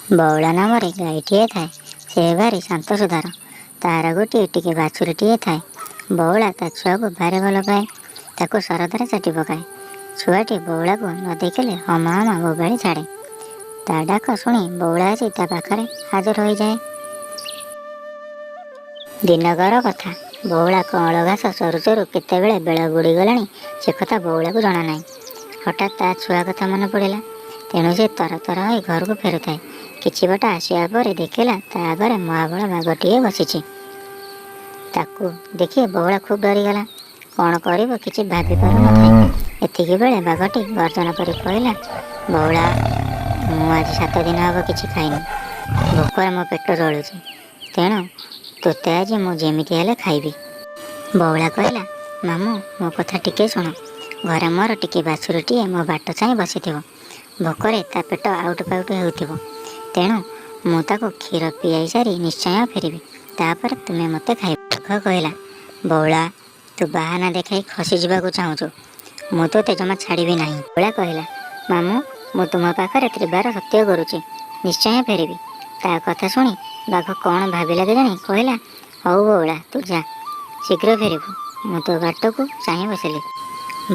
ବଉଳା ନାମରେ ଗାଈଟିଏ ଥାଏ। ସେ ଭାରି ଶାନ୍ତ ସୁଧାର। ତାର ଗୋଟିଏ ଟିକେ ବାଛୁରୀଟିଏ ଥାଏ। ବଉଳା ତା ଛୁଆକୁ ଭାରି ଭଲ ପାଏ। ତାକୁ ସରଧାରେ ଚାଟି ପକାଏ। ଛୁଆଟି ବଉଳାକୁ ନ ଦେଖିଲେ ହମା ହମା ବୋବାଳି ଛାଡ଼େ। ତା ଡାକ ଶୁଣି ବଉଳା ଆସି ତା ପାଖରେ ହାଜର ହୋଇଯାଏ। ଦିନକର କଥା। ବଉଳା କଅଁଳ ଘାସ ଚରୁ ଚରୁ କେତେବେଳେ ବେଳ ବୁଡ଼ିଗଲାଣି ସେ କଥା ବଉଳାକୁ ଜଣା ନାହିଁ। ହଠାତ୍ ତା ଛୁଆ କଥା ମନେ ପଡ଼ିଲା। ତେଣୁ ସେ ତରତର ହୋଇ ଘରକୁ ଫେରୁଥାଏ। କିଛି ବାଟ ଆସିବା ପରେ ଦେଖିଲା ତା ଆଗରେ ମହାବଳ ବାଘଟିଏ ବସିଛି। ତାକୁ ଦେଖି ବଉଳା ଖୁବ୍ ଡରିଗଲା। କ'ଣ କରିବ କିଛି ଭାବି ପାରୁନଥାଏ। ଏତିକି ବେଳେ ବାଘଟି ଗର୍ଜନ କରି କହିଲା, ବଉଳା, ମୁଁ ଆଜି 7 ଦିନ ହେବ କିଛି ଖାଇନି। ଭୋକରେ ମୋ ପେଟ ଜଳୁଛି। ତେଣୁ ତୋତେ ଆଜି ମୁଁ ଯେମିତି ହେଲେ ଖାଇବି। ବଉଳା କହିଲା, ମାମୁଁ, ମୋ କଥା ଟିକେ ଶୁଣ। ଘରେ ମୋର ଟିକେ ବାଛୁରୀଟିଏ ମୋ ବାଟ ଚାହିଁ ବସିଥିବ। ଭୋକରେ ତା ପେଟ ଆଉଟୁ ପାଉଟୁ ହେଉଥିବ। ତେଣୁ ମୁଁ ତାକୁ କ୍ଷୀର ପିଆଇ ସାରି ନିଶ୍ଚୟ ଫେରିବି। ତାପରେ ତୁମେ ମୋତେ ଖାଇବ। ବାଘ କହିଲା, ବଉଳା, ତୁ ବାହାନା ଦେଖାଇ ଖସିଯିବାକୁ ଚାହୁଁଛୁ। ମୁଁ ତୋତେ ଜମା ଛାଡ଼ିବି ନାହିଁ। ବଉଳା କହିଲା, ମାମୁଁ, ମୁଁ ତୁମ ପାଖରେ ତ୍ରିବାର ସତ୍ୟ କରୁଛି, ନିଶ୍ଚୟ ଫେରିବି। ତା କଥା ଶୁଣି ବାଘ କ'ଣ ଭାବିଲା କେଜାଣି କହିଲା, ହଉ ବଉଳା, ତୁ ଯା, ଶୀଘ୍ର ଫେରିବୁ। ମୁଁ ତୋ ବାଟକୁ ଚାହିଁ ବସିଲି।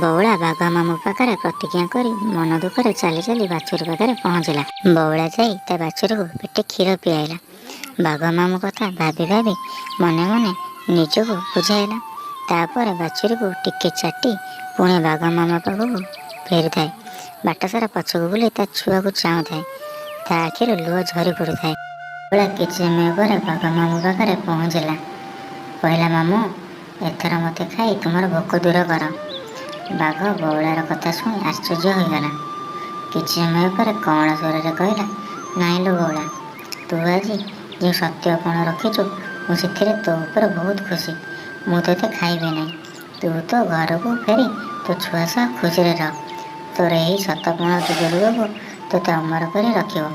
ବଉଳା ବାଘ ମାମୁଁ ପାଖରେ ପ୍ରତିଜ୍ଞା କରି ମନ ଦୁଃଖରେ ଚାଲି ଚାଲି ବାଛୁରୀ ପାଖରେ ପହଞ୍ଚିଲା। ବଉଳା ଯାଇ ତା ବାଛୁରୀକୁ ପେଟେ କ୍ଷୀର ପିଆଇଲା। ବାଘ ମାମୁଁ କଥା ଭାବି ଭାବି ମନେ ମନେ ନିଜକୁ ବୁଝାଇଲା। ତାପରେ ବାଛୁରୀକୁ ଟିକେ ଚାଟି ପୁଣି ବାଘ ମାମୁଁ ପାଖକୁ ଫେରିଥାଏ। ବାଟସାରା ପଛକୁ ବୁଲି ତା ଛୁଆକୁ ଚାହୁଁଥାଏ। ତା ଆଖିରୁ ଲୁହ ଝରି ପଡ଼ୁଥାଏ। ବଉଳା କିଛି ସମୟ ପରେ ବାଘ ମାମୁଁ ପାଖରେ ପହଞ୍ଚିଲା। କହିଲା, ମାମୁଁ, ଏଥର ମୋତେ ଖାଇ ତୁମର ଭୋକ ଦୂର କର। ବାଘ ବଉଳାର କଥା ଶୁଣି ଆଶ୍ଚର୍ଯ୍ୟ ହୋଇଗଲା। କିଛି ସମୟ ପରେ କଅଁଳ ସ୍ୱରରେ କହିଲା, ନାଇଁ ଲୋ ବଉଳା, ତୁ ଆଜି ଯେଉଁ ସତ୍ୟପଣ ରଖିଛୁ ମୁଁ ସେଥିରେ ତୋ ଉପରେ ବହୁତ ଖୁସି। ମୁଁ ତୋତେ ଖାଇବି ନାହିଁ। ତୁ ତୋ ଘରକୁ ଫେରି ତୋ ଛୁଆ ସହ ଖୁସିରେ ରହ। ତୋର ଏହି ସତପଣ ଯୁଗ ଯୁଗକୁ ତୋତେ ଅମର କରି ରଖିବ।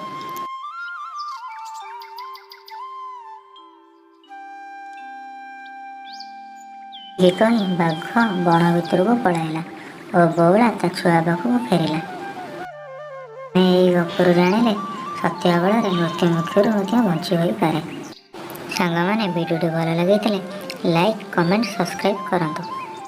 ଏହି କହି ବାଘ ବଣ ଭିତରକୁ ପଳାଇଲା ଓ ବଉଳା ତା ଛୁଆ ପାଖକୁ ଫେରିଲା। ଆମେ ଏହି ଗପରୁ ଜାଣିଲେ ସତ୍ୟ ବଳରେ ମୃତ୍ୟୁ ମୁଖରୁ ମଧ୍ୟ ବଞ୍ଚି ହୋଇପାରେ। ସାଙ୍ଗମାନେ ଭିଡ଼ିଓଟି ଭଲ ଲାଗିଥିଲେ ଲାଇକ୍, କମେଣ୍ଟ, ସବସ୍କ୍ରାଇବ୍ କରନ୍ତୁ।